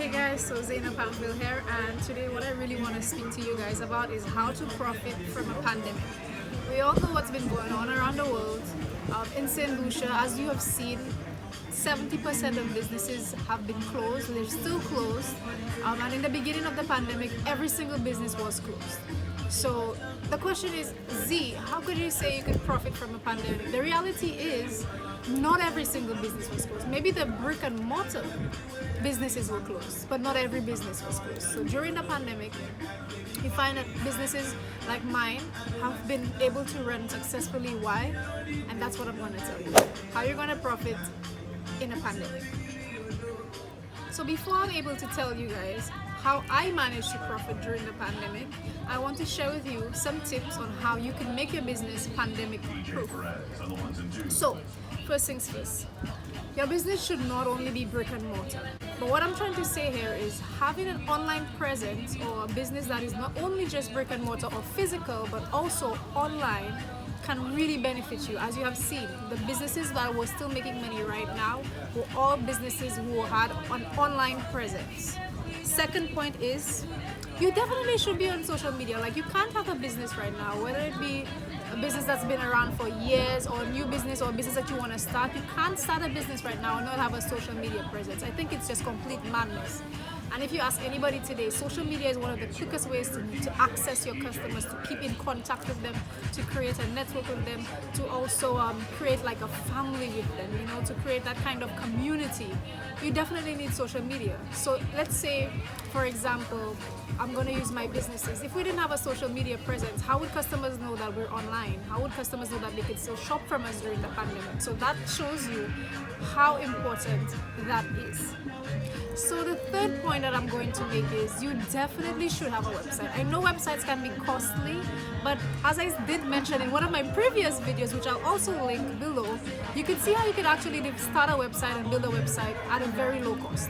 Hey guys, so Zaina Pamphile here, and today what I really want to speak to you guys about is how to profit from a pandemic. We all know what's been going on around the world. In St. Lucia, as you have seen, 70% of businesses have been closed, they're still closed, and in the beginning of the pandemic, every single business was closed. So the question is, how could you say you could profit from a pandemic? The reality is, not every single business was closed. Maybe the brick and mortar businesses were closed, but not every business was closed. So during the pandemic, you find that businesses like mine have been able to run successfully. Why? And that's what I'm going to tell you. How you're going to profit in a pandemic. So before I'm able to tell you guys how I managed to profit during the pandemic, I want to share with you some tips on how you can make your business pandemic proof. So, first things first, your business should not only be brick and mortar. But what I'm trying to say here is having an online presence or a business that is not only just brick and mortar or physical, but also online can really benefit you. As you have seen, the businesses that were still making money right now were all businesses who had an online presence. Second point is, you definitely should be on social media. Like, you can't have a business right now, whether it be a business that's been around for years or a new business or a business that you want to start. You can't start a business right now and not have a social media presence. I think it's just complete madness. And if you ask anybody today, social media is one of the quickest ways to access your customers, to keep in contact with them, to create a network with them, to also create like a family with them, to create that kind of community. You definitely need social media. So let's say, for example, I'm going to use my businesses. If we didn't have a social media presence, how would customers know that we're online? How would customers know that they could still shop from us during the pandemic? So that shows you how important that is. So the third point that I'm going to make is you definitely should have a website. I know websites can be costly, but as I did mention in one of my previous videos, which I'll also link below, you can see how you can actually start a website and build a website at a very low cost.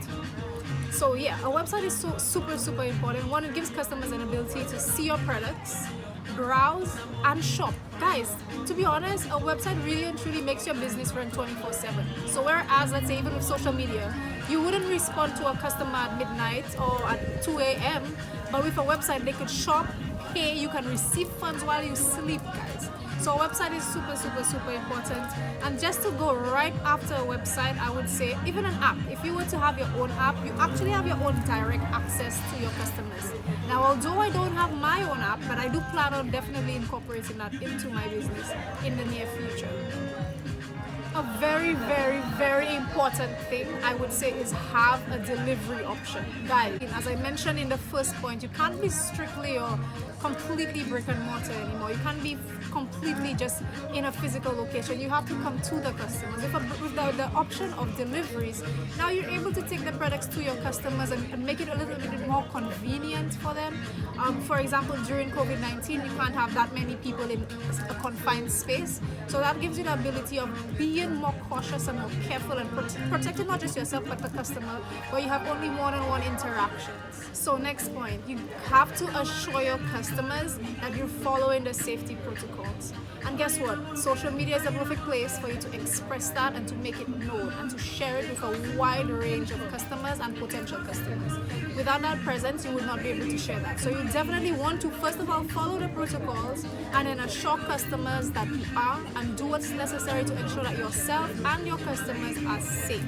So yeah, a website is so super important. One, it gives customers an ability to see your products, browse and shop. Guys, to be honest, a website really and truly makes your business run 24/7. So whereas, let's say, even with social media, you wouldn't respond to a customer at midnight or at 2 a.m. But with a website, they could shop, pay, you can receive funds while you sleep, guys. So a website is super important. And just to go right after a website, I would say even an app. If you were to have your own app, you actually have your own direct access to your customers. Now, although I don't have my own app, but I do plan on definitely incorporating that into my business in the near future. A very important thing I would say is have a delivery option. Guys, as I mentioned in the first point, you can't be strictly or completely brick and mortar anymore. You can't be completely just in a physical location. You have to come to the customers. With the option of deliveries, now you're able to take the products to your customers and make it a little bit more convenient for them. For example, during COVID-19, you can't have that many people in a confined space. So that gives you the ability of being more cautious and more careful and protecting not just yourself but the customer, where you have only one-on-one interactions. So next point, you have to assure your customers that you're following the safety protocols. And guess what? Social media is a perfect place for you to express that and to make it known and to share it with a wide range of customers and potential customers. Without that presence, you would not be able to share that. So you definitely want to, first of all, follow the protocols and then assure customers that you are, and do what's necessary to ensure that yourself and your customers are safe.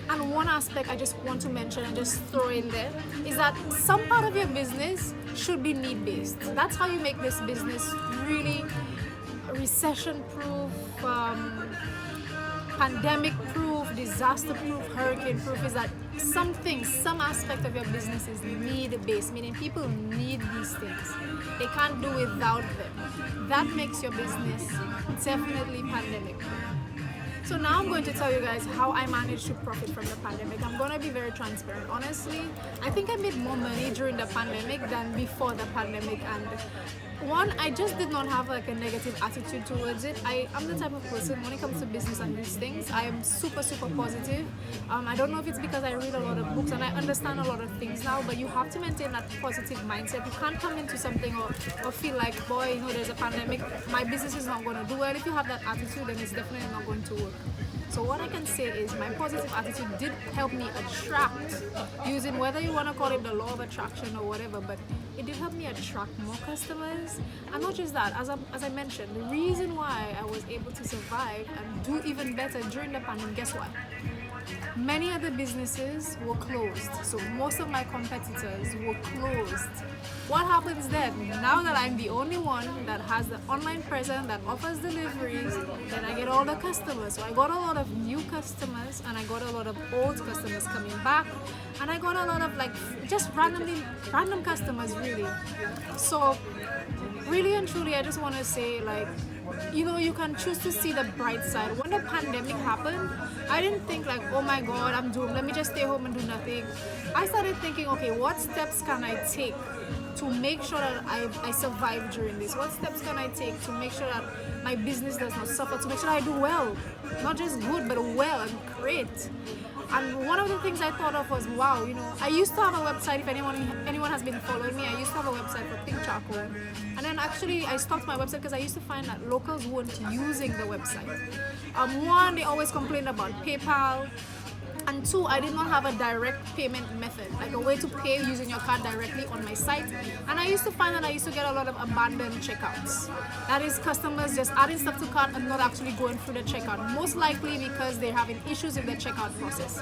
And one aspect I just want to mention and just throw in there is that some part of your business should be need-based. That's how you make this business really recession-proof, pandemic-proof, disaster-proof, hurricane-proof, is that some aspect of your business is need-based, meaning people need these things. They can't do without them. That makes your business definitely pandemic-proof. So now I'm going to tell you guys how I managed to profit from the pandemic. I'm going to be very transparent. Honestly, I think I made more money during the pandemic than before the pandemic. And one, I just did not have like a negative attitude towards it. I'm the type of person, when it comes to business and these things, I am super positive. I don't know if it's because I read a lot of books and I understand a lot of things now, but you have to maintain that positive mindset. You can't come into something or feel like, boy, there's a pandemic, my business is not going to do well. If you have that attitude, then it's definitely not going to work. So what I can say is my positive attitude did help me attract, using whether you want to call it the law of attraction or whatever, but it did help me attract more customers. And not just that, as I mentioned, the reason why I was able to survive and do even better during the pandemic, guess what? Many other businesses were closed, so most of my competitors were closed. What happens then? Now that I'm the only one that has the online presence that offers deliveries, then I get all the customers. So I got a lot of new customers, and I got a lot of old customers coming back, and I got a lot of like just random customers really. So really and truly, I just want to say, like, you can choose to see the bright side. When the pandemic happened, I didn't think like, oh my god, I'm doomed, let me just stay home and do nothing. I started thinking, okay, what steps can I take to make sure that I survive during this? What steps can I take to make sure that my business does not suffer, to make sure I do well, not just good but well and great? And one of the things I thought of was, wow, I used to have a website. If anyone has been following me, I used to have a website for Pink Charcoal. And then actually I stopped my website because I used to find that locals weren't using the website. One, they always complained about PayPal. And two, I did not have a direct payment method, like a way to pay using your card directly on my site. And I used to find that I used to get a lot of abandoned checkouts. That is, customers just adding stuff to cart and not actually going through the checkout, most likely because they're having issues in the checkout process.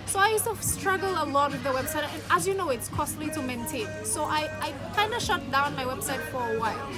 So I used to struggle a lot with the website, and as you know, it's costly to maintain. So I kind of shut down my website for a while.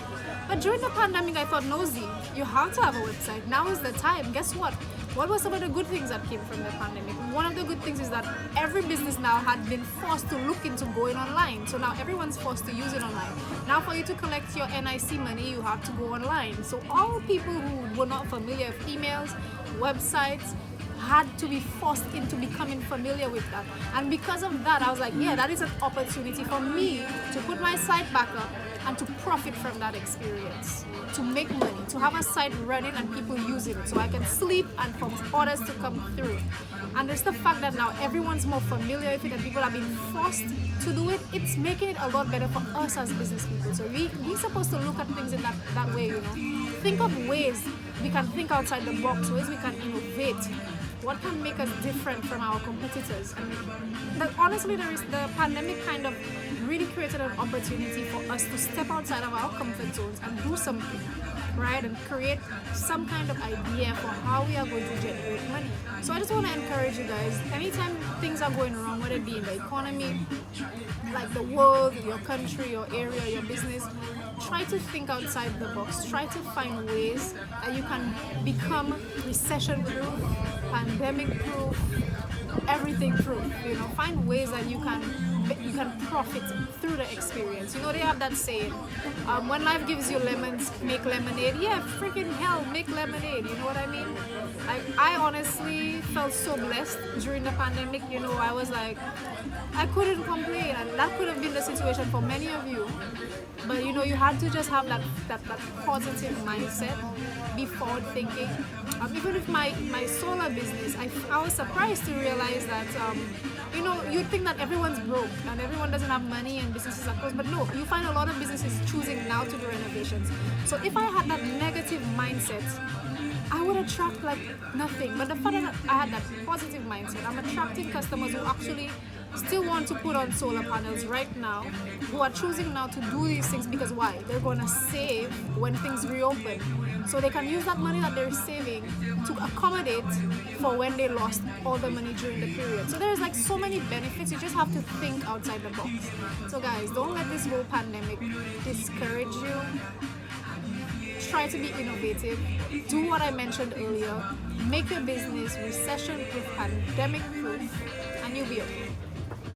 But during the pandemic, I thought, no, Z, you have to have a website. Now is the time. Guess what? What were some of the good things that came from the pandemic? One of the good things is that every business now had been forced to look into going online. So now everyone's forced to use it online. Now for you to collect your NIC money, you have to go online. So all people who were not familiar with emails, websites, had to be forced into becoming familiar with that. And because of that, I was like, yeah, that is an opportunity for me to put my site back up and to profit from that experience, to make money, to have a site running and people using it so I can sleep and for orders to come through. And there's the fact that now everyone's more familiar with it and people are being forced to do it. It's making it a lot better for us as business people. So we're supposed to look at things in that way, Think of ways we can think outside the box, ways we can innovate. What can make us different from our competitors? And honestly, the pandemic kind of really created an opportunity for us to step outside of our comfort zones and do something, right? And create some kind of idea for how we are going to generate money. So I just want to encourage you guys, anytime things are going wrong, whether it be in the economy, like the world, your country, your area, your business, try to think outside the box. Try to find ways that you can become recession-proof, pandemic-proof, everything-proof. Find ways that you can profit through the experience. They have that saying, when life gives you lemons, make lemonade. Yeah, freaking hell, make lemonade. You know what I mean? Like, I honestly felt so blessed during the pandemic. I was like, I couldn't complain, and that could have been the situation for many of you. But you had to just have that positive mindset, be forward thinking. Even with my solar business, I was surprised to realize that you'd think that everyone's broke and everyone doesn't have money and businesses are closed, but no, you find a lot of businesses choosing now to do renovations. So if I had that negative mindset, I would attract like nothing. But the fact that I had that positive mindset, I'm attracting customers who actually still want to put on solar panels right now, who are choosing now to do these things because why? They're going to save when things reopen. So they can use that money that they're saving to accommodate for when they lost all the money during the period. So there's like so many benefits. You just have to think outside the box. So guys, don't let this whole pandemic discourage you. Try to be innovative. Do what I mentioned earlier. Make your business recession-proof, pandemic-proof, and you'll be okay.